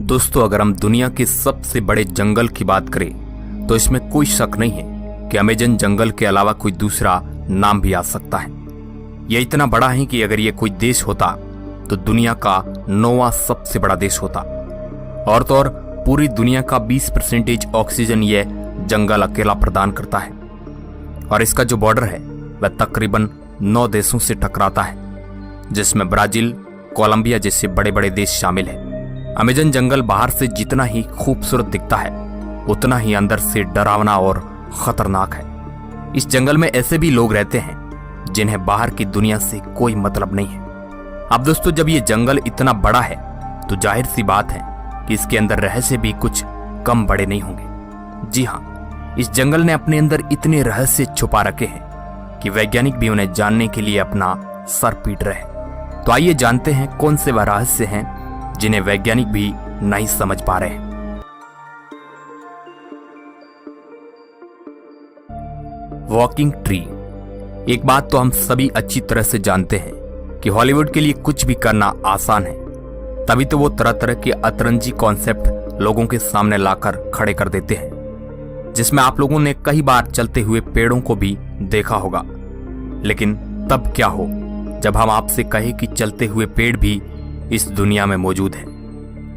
दोस्तों, अगर हम दुनिया के सबसे बड़े जंगल की बात करें तो इसमें कोई शक नहीं है कि अमेजन जंगल के अलावा कोई दूसरा नाम भी आ सकता है। यह इतना बड़ा है कि अगर यह कोई देश होता तो दुनिया का 9वां सबसे बड़ा देश होता। और तो और पूरी दुनिया का 20% ऑक्सीजन यह जंगल अकेला प्रदान करता है और इसका जो बॉर्डर है वह तकरीबन 9 देशों से टकराता है, जिसमें ब्राजील, कोलंबिया जैसे बड़े बड़े देश शामिल हैं। अमेजन जंगल बाहर से जितना ही खूबसूरत दिखता है उतना ही अंदर से डरावना और खतरनाक है। इस जंगल में ऐसे भी लोग रहते हैं जिन्हें बाहर की दुनिया से कोई मतलब नहीं है। अब दोस्तों, जब ये जंगल इतना बड़ा है तो जाहिर सी बात है कि इसके अंदर रहस्य भी कुछ कम बड़े नहीं होंगे। जी हाँ, इस जंगल ने अपने अंदर इतने रहस्य छुपा रखे हैं कि वैज्ञानिक भी उन्हें जानने के लिए अपना सर पीट रहे हैं। तो आइए जानते हैं कौन से वह रहस्य हैं जिन्हें वैज्ञानिक भी नहीं समझ पा रहे हैं। Walking tree. एक बात तो हम सभी अच्छी तरह से जानते हैं कि हॉलीवुड के लिए कुछ भी करना आसान है, तभी तो वो तरह तरह के अतरंजी कॉन्सेप्ट लोगों के सामने लाकर खड़े कर देते हैं, जिसमें आप लोगों ने कई बार चलते हुए पेड़ों को भी देखा होगा। लेकिन तब क्या हो जब हम आपसे कहें कि चलते हुए पेड़ भी इस दुनिया में मौजूद है,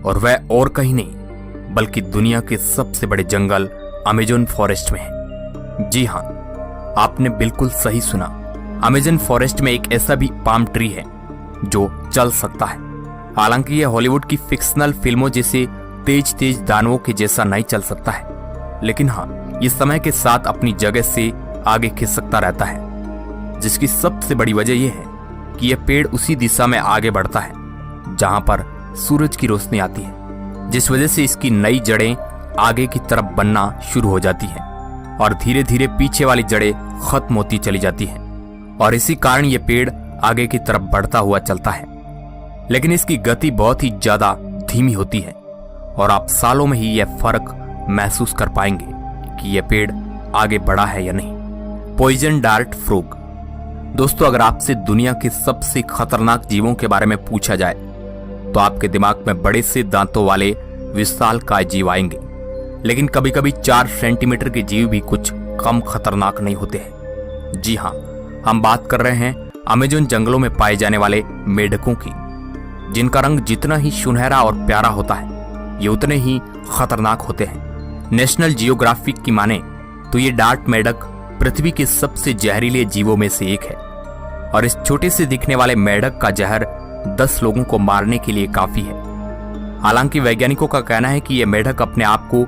और वह और कहीं नहीं बल्कि दुनिया के सबसे बड़े जंगल अमेजन फॉरेस्ट में है। जी हाँ, आपने बिल्कुल सही सुना। अमेजन फॉरेस्ट में एक ऐसा भी पाम ट्री है जो चल सकता है। हालांकि यह हॉलीवुड की फिक्शनल फिल्मों जैसे तेज तेज दानवों के जैसा नहीं चल सकता है, लेकिन हाँ, ये समय के साथ अपनी जगह से आगे खिसकता रहता है, जिसकी सबसे बड़ी वजह यह है कि यह पेड़ उसी दिशा में आगे बढ़ता है जहां पर सूरज की रोशनी आती है, जिस वजह से इसकी नई जड़ें आगे की तरफ बनना शुरू हो जाती हैं और धीरे धीरे पीछे वाली जड़ें खत्म होती चली जाती हैं, और इसी कारण यह पेड़ आगे की तरफ बढ़ता हुआ चलता है। लेकिन इसकी गति बहुत ही ज्यादा धीमी होती है और आप सालों में ही यह फर्क महसूस कर पाएंगे कि यह पेड़ आगे बढ़ा है या नहीं। Poison dart frog. दोस्तों, अगर आपसे दुनिया के सबसे खतरनाक जीवों के बारे में पूछा जाए तो आपके दिमाग में बड़े से दांतों वाले विशालकाय जीव आएंगे, लेकिन कभी कभी 4 सेंटीमीटर के जीव भी कुछ कम खतरनाक नहीं होते हैं। जी हाँ, हम बात कर रहे हैं अमेजन जंगलों में पाए जाने वाले मेढकों की, जिनका रंग जितना ही सुनहरा और प्यारा होता है ये उतने ही खतरनाक होते हैं। नेशनल जियोग्राफिक की माने तो ये डार्ट मेढक पृथ्वी के सबसे जहरीले जीवों में से एक है, और इस छोटे से दिखने वाले मेढक का जहर 10 लोगों को मारने के लिए काफी है। हालांकि वैज्ञानिकों का कहना है कि यह मेढक अपने आप को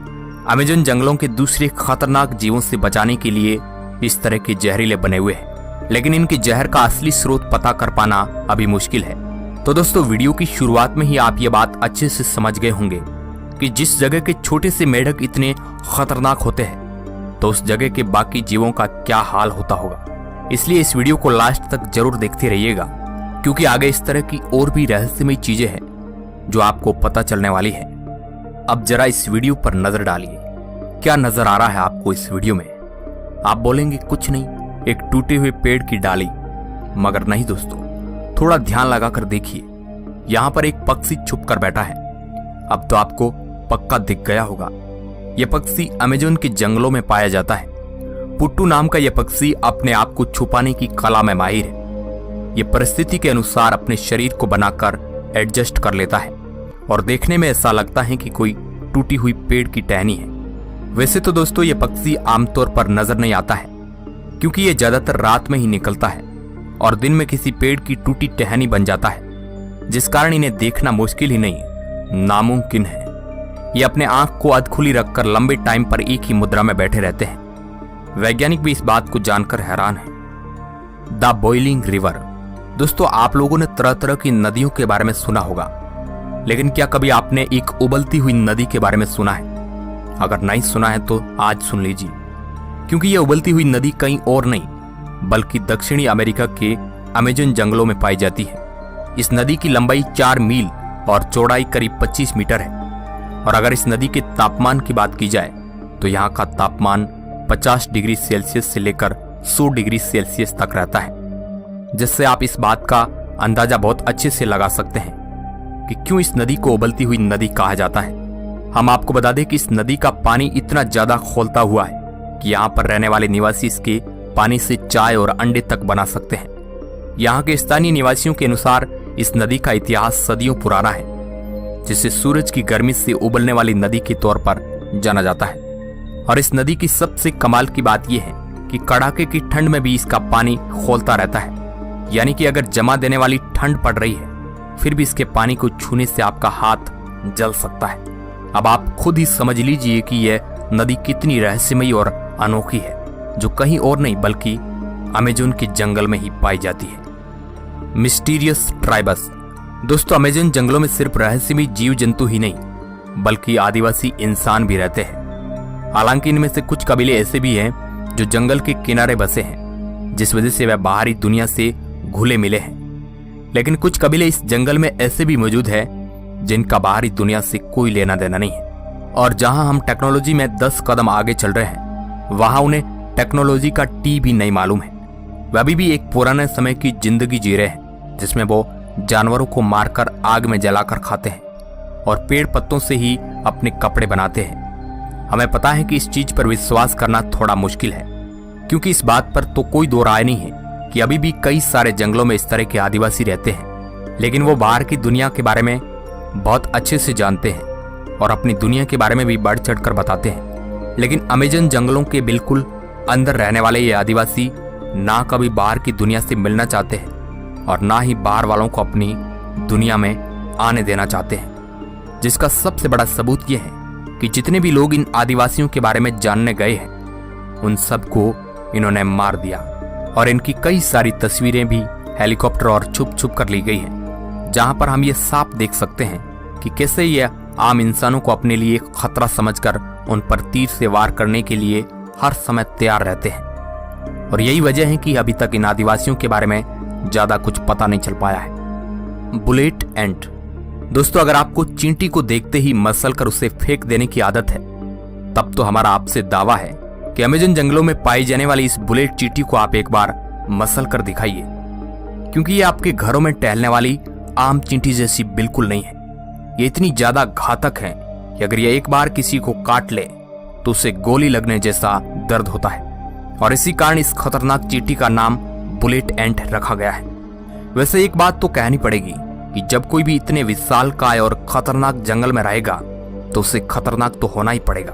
अमेजन जंगलों के दूसरे खतरनाक जीवों से बचाने के लिए इस तरह के जहरीले बने हुए हैं, लेकिन इनके जहर का असली स्रोत पता कर पाना अभी मुश्किल है। तो दोस्तों, वीडियो की शुरुआत में ही आप ये बात अच्छे से समझ गए होंगे कि जिस जगह के छोटे से मेढक इतने खतरनाक होते हैं तो उस जगह के बाकी जीवों का क्या हाल होता होगा। इसलिए इस वीडियो को लास्ट तक जरूर देखते रहिएगा, क्योंकि आगे इस तरह की और भी रहस्यमय चीजें हैं जो आपको पता चलने वाली है। अब जरा इस वीडियो पर नजर डालिए, क्या नजर आ रहा है आपको इस वीडियो में? आप बोलेंगे कुछ नहीं, एक टूटे हुए पेड़ की डाली, मगर नहीं दोस्तों, थोड़ा ध्यान लगाकर देखिए। यहां पर एक पक्षी छुप कर बैठा है। अब तो आपको पक्का दिख गया होगा, यह पक्षी अमेजन के जंगलों में पाया जाता है। पुट्टू नाम का यह पक्षी अपने आप को छुपाने की कला में माहिर है। यह परिस्थिति के अनुसार अपने शरीर को बनाकर एडजस्ट कर लेता है और देखने में ऐसा लगता है कि कोई टूटी हुई पेड़ की टहनी है। वैसे तो दोस्तों, यह पक्षी आमतौर पर नजर नहीं आता है, क्योंकि यह ज्यादातर रात में ही निकलता है और दिन में किसी पेड़ की टूटी टहनी बन जाता है, जिस कारण इन्हें देखना मुश्किल ही नहीं, नामुमकिन है। ये अपने आंख को अधखुली रखकर लंबे टाइम पर एक ही मुद्रा में बैठे रहते हैं। वैज्ञानिक भी इस बात को जानकर हैरान है। The boiling river. दोस्तों, आप लोगों ने तरह तरह की नदियों के बारे में सुना होगा, लेकिन क्या कभी आपने एक उबलती हुई नदी के बारे में सुना है? अगर नहीं सुना है तो आज सुन लीजिए, क्योंकि यह उबलती हुई नदी कहीं और नहीं बल्कि दक्षिणी अमेरिका के अमेजन जंगलों में पाई जाती है। इस नदी की लंबाई 4 मील और चौड़ाई करीब 25 मीटर है, और अगर इस नदी के तापमान की बात की जाए तो यहाँ का तापमान 50 डिग्री सेल्सियस से लेकर 100 डिग्री सेल्सियस तक रहता है, जिससे आप इस बात का अंदाजा बहुत अच्छे से लगा सकते हैं कि क्यों इस नदी को उबलती हुई नदी कहा जाता है। हम आपको बता दें कि इस नदी का पानी इतना ज्यादा खौलता हुआ है कि यहाँ पर रहने वाले निवासी इसके पानी से चाय और अंडे तक बना सकते हैं। यहाँ के स्थानीय निवासियों के अनुसार इस नदी का इतिहास सदियों पुराना है, जिसे सूरज की गर्मी से उबलने वाली नदी के तौर पर जाना जाता है। और इस नदी की सबसे कमाल की बात यह है कि कड़ाके की ठंड में भी इसका पानी खौलता रहता है, यानी कि अगर जमा देने वाली ठंड पड़ रही है फिर भी इसके पानी को छूने से आपका हाथ जल सकता है। अब आप खुद ही समझ लीजिए कि यह नदी कितनी रहस्यमयी और अनोखी है, जो कहीं और नहीं बल्कि अमेज़न के जंगल में ही पाई जाती है। Mysterious tribes. दोस्तों, अमेज़न जंगलों में सिर्फ रहस्यमयी जीव जंतु ही नहीं बल्कि आदिवासी इंसान भी रहते हैं। हालांकि इनमें से कुछ कबीले ऐसे भी हैं जो जंगल के किनारे बसे हैं, जिस वजह से वह बाहरी दुनिया से घुले मिले हैं। लेकिन कुछ कबीले इस जंगल में ऐसे भी मौजूद हैं जिनका बाहरी दुनिया से कोई लेना देना नहीं है। और जहां हम टेक्नोलॉजी में 10 कदम आगे चल रहे हैं, वहां उन्हें टेक्नोलॉजी का टी भी नहीं मालूम है। वे अभी भी एक पुराने समय की जिंदगी जी रहे हैं, जिसमें वो जानवरों को मारकर आग में जलाकर खाते हैं और पेड़ पत्तों से ही अपने कपड़े बनाते हैं। हमें पता है कि इस चीज पर विश्वास करना थोड़ा मुश्किल है, क्योंकि इस बात पर तो कोई दो राय नहीं है कि अभी भी कई सारे जंगलों में इस तरह के आदिवासी रहते हैं। लेकिन वो बाहर की दुनिया के बारे में बहुत अच्छे से जानते हैं और अपनी दुनिया के बारे में भी बढ़ चढ़ कर बताते हैं। लेकिन अमेज़न जंगलों के बिल्कुल अंदर रहने वाले ये आदिवासी ना कभी बाहर की दुनिया से मिलना चाहते हैं और ना ही बाहर वालों को अपनी दुनिया में आने देना चाहते हैं। जिसका सबसे बड़ा सबूत ये है कि जितने भी लोग इन आदिवासियों के बारे में जानने गए हैं, उन सबको इन्होंने मार दिया। और इनकी कई सारी तस्वीरें भी हेलीकॉप्टर और छुप छुप कर ली गई हैं, जहां पर हम ये साफ देख सकते हैं कि कैसे ये आम इंसानों को अपने लिए खतरा समझकर उन पर तीर से वार करने के लिए हर समय तैयार रहते हैं। और यही वजह है कि अभी तक इन आदिवासियों के बारे में ज्यादा कुछ पता नहीं चल पाया है। बुलेट एंट। दोस्तों, अगर आपको चींटी को देखते ही मसल कर उसे फेंक देने की आदत है, तब तो हमारा आपसे दावा है कि अमेज़न जंगलों में पाई जाने वाली इस बुलेट चींटी को आप एक बार मसल कर दिखाइए, क्योंकि ये आपके घरों में टहलने वाली आम चींटी जैसी बिल्कुल नहीं है। ये इतनी ज्यादा घातक है कि अगर ये एक बार किसी को काट ले तो उसे गोली लगने जैसा दर्द होता है। और इसी कारण इस खतरनाक चींटी का नाम बुलेट एंट रखा गया है। वैसे एक बात तो कहनी पड़ेगी कि जब कोई भी इतने विशालकाय और खतरनाक जंगल में रहेगा तो उसे खतरनाक तो होना ही पड़ेगा,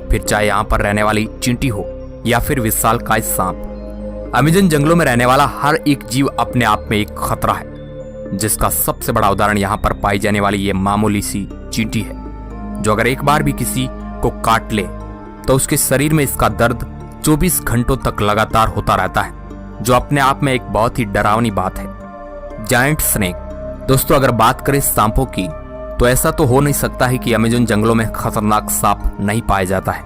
फिर चाहे यहाँ पर रहने वाली चींटी हो या फिर विशालकाय सांप। अमेज़न जंगलों में रहने वाला हर एक जीव अपने आप में एक खतरा है, जिसका सबसे बड़ा उदाहरण यहाँ पर पाई जाने वाली ये मामूली सी चींटी है, जो अगर एक बार भी किसी को काट ले तो उसके शरीर में इसका दर्द 24 घंटों तक लगातार होता रहता है, जो अपने आप में एक बहुत ही डरावनी बात है। Giant snake. दोस्तों, अगर बात करें सांपों की, तो ऐसा तो हो नहीं सकता है कि अमेज़न जंगलों में खतरनाक सांप नहीं पाया जाता है।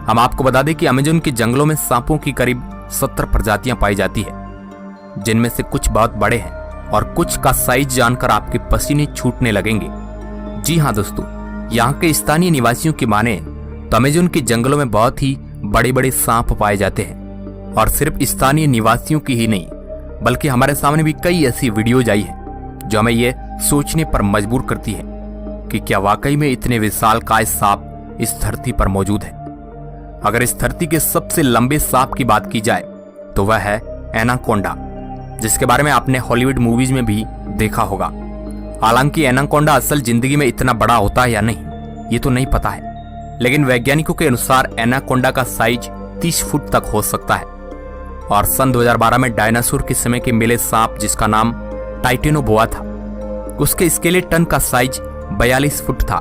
हम आपको बता दें कि अमेज़न के जंगलों में सांपों की करीब 70 प्रजातियां पाई जाती है, जिनमें से कुछ बहुत बड़े हैं और कुछ का साइज जानकर आपके पसीने छूटने लगेंगे। जी हाँ दोस्तों, यहाँ के स्थानीय निवासियों की माने तो अमेज़न के जंगलों में बहुत ही बड़े बड़े सांप पाए जाते हैं। और सिर्फ स्थानीय निवासियों की ही नहीं, बल्कि हमारे सामने भी कई ऐसी वीडियोज आई है जो हमें ये सोचने पर मजबूर करती है कि क्या वाकई में इतने विशालकाय सांप इस धरती पर मौजूद है। अगर इस धरती के सबसे लंबे सांप की बात की जाए तो वह है एनाकोंडा, जिसके बारे में आपने हॉलीवुड मूवीज में भी देखा होगा। हालांकि एनाकोंडा असल जिंदगी में इतना बड़ा होता है या नहीं, ये तो नहीं पता है, लेकिन वैज्ञानिकों के अनुसार एनाकोंडा का साइज 30 फुट तक हो सकता है। और सन 2012 में डायनासोर के समय के मिले सांप, जिसका नाम टाइटेनोबोआ था, उसके स्केलेटन का साइज 42 फुट था।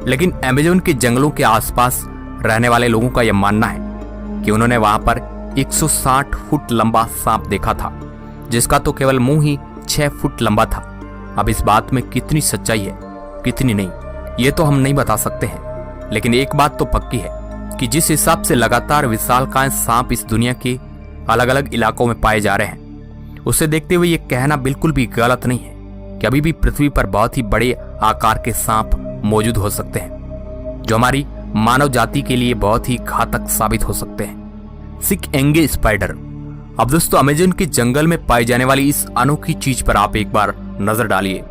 लेकिन अमेज़न के जंगलों के आसपास रहने वाले लोगों का यह मानना है कि उन्होंने वहां पर 160 फुट लंबा सांप देखा था, जिसका तो केवल मुंह ही 6 फुट लंबा था। अब इस बात में कितनी सच्चाई है कितनी नहीं, ये तो हम नहीं बता सकते हैं, लेकिन एक बात तो पक्की है कि जिस हिसाब से लगातार विशालकाय सांप इस दुनिया के अलग अलग इलाकों में पाए जा रहे हैं, उसे देखते हुए ये कहना बिल्कुल भी गलत नहीं है कि अभी भी पृथ्वी पर बहुत ही बड़े आकार के सांप मौजूद हो सकते हैं, जो हमारी मानव जाति के लिए बहुत ही घातक साबित हो सकते हैं। सिक एंगे स्पाइडर। अब दोस्तों, अमेज़न के जंगल में पाई जाने वाली इस अनोखी चीज पर आप एक बार नजर डालिए।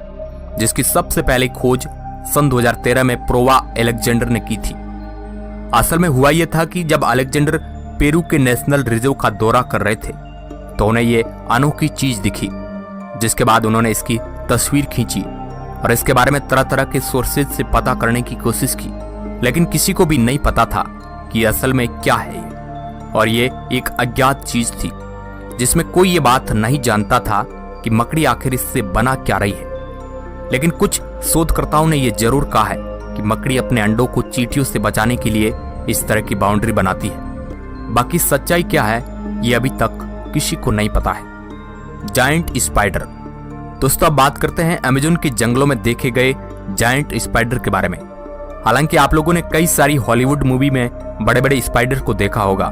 जिसकी सबसे पहले खोज सन 2013 में प्रोवा अलेक्जेंडर ने की थी। असल में हुआ यह था कि जब अलेक्जेंडर पेरू के नेशनल रिजर्व का दौरा कर रहे थे तो उन्हें ये अनोखी चीज दिखी, जिसके बाद उन्होंने इसकी तस्वीर खींची और इसके बारे में तरह तरह के सोर्सेज से पता करने की कोशिश की, लेकिन किसी को भी नहीं पता था कि असल में क्या है ये। और ये एक अज्ञात चीज थी जिसमें कोई ये बात नहीं जानता था कि मकड़ी आखिर इससे बना क्या रही है। लेकिन कुछ शोधकर्ताओं ने यह जरूर कहा है कि मकड़ी अपने अंडों को चींटियों से बचाने के लिए इस तरह की बाउंड्री बनाती है। बाकी सच्चाई क्या है ये अभी तक किसी को नहीं पता है। Giant spider. दोस्तों अब बात करते हैं अमेज़न के जंगलों में देखे गए जायंट स्पाइडर के बारे में। हालांकि आप लोगों ने कई सारी हॉलीवुड मूवी में बड़े बड़े स्पाइडर को देखा होगा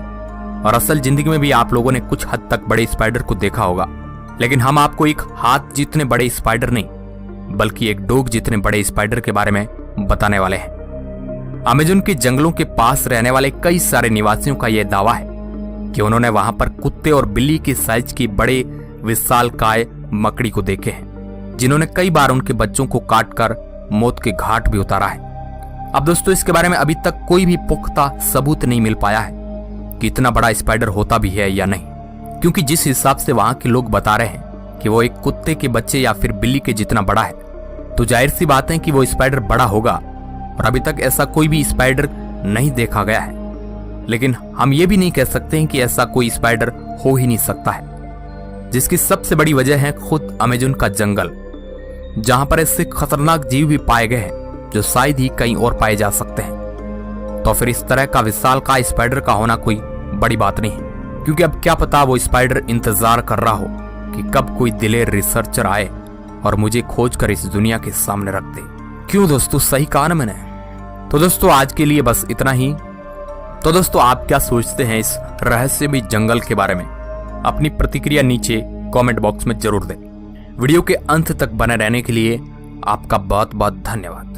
और असल जिंदगी में भी आप लोगों ने कुछ हद तक बड़े स्पाइडर को देखा होगा, लेकिन हम आपको एक हाथ जितने बड़े स्पाइडर नहीं बल्कि एक डोग जितने बड़े स्पाइडर के बारे में बताने वाले हैं। अमेज़न के जंगलों के पास रहने वाले कई सारे निवासियों का यह दावा है कि उन्होंने वहां पर कुत्ते और बिल्ली के साइज के बड़े विशालकाय मकड़ी को देखे हैं, जिन्होंने कई बार उनके बच्चों को काटकर मौत के घाट भी उतारा है। अब दोस्तों इसके बारे में अभी तक कोई भी पुख्ता सबूत नहीं मिल पाया है कि इतना बड़ा स्पाइडर होता भी है या नहीं, क्योंकि जिस हिसाब से वहां के लोग बता रहे हैं कि वो एक कुत्ते के बच्चे या फिर बिल्ली के जितना बड़ा है, तो जाहिर सी बात है कि वो स्पाइडर बड़ा होगा और अभी तक ऐसा कोई भी स्पाइडर नहीं देखा गया है। लेकिन हम ये भी नहीं कह सकते हैं कि ऐसा कोई स्पाइडर हो ही नहीं सकता है, जिसकी सबसे बड़ी वजह है खुद अमेज़न का जंगल, जहां पर ऐसे खतरनाक जीव भी पाए गए हैं जो शायद ही कहीं और पाए जा सकते हैं। तो फिर इस तरह का विशालकाय स्पाइडर का होना कोई बड़ी बात नहीं है, क्योंकि अब क्या पता वो स्पाइडर इंतजार कर रहा हो कि कब कोई दिलेर रिसर्चर आए और मुझे खोज कर इस दुनिया के सामने रख दे। क्यों दोस्तों, सही कहा ना मैंने। तो दोस्तों आज के लिए बस इतना ही। तो दोस्तों आप क्या सोचते हैं इस रहस्यमय जंगल के बारे में? अपनी प्रतिक्रिया नीचे कमेंट बॉक्स में जरूर दें। वीडियो के अंत तक बने रहने के लिए आपका बहुत बहुत धन्यवाद।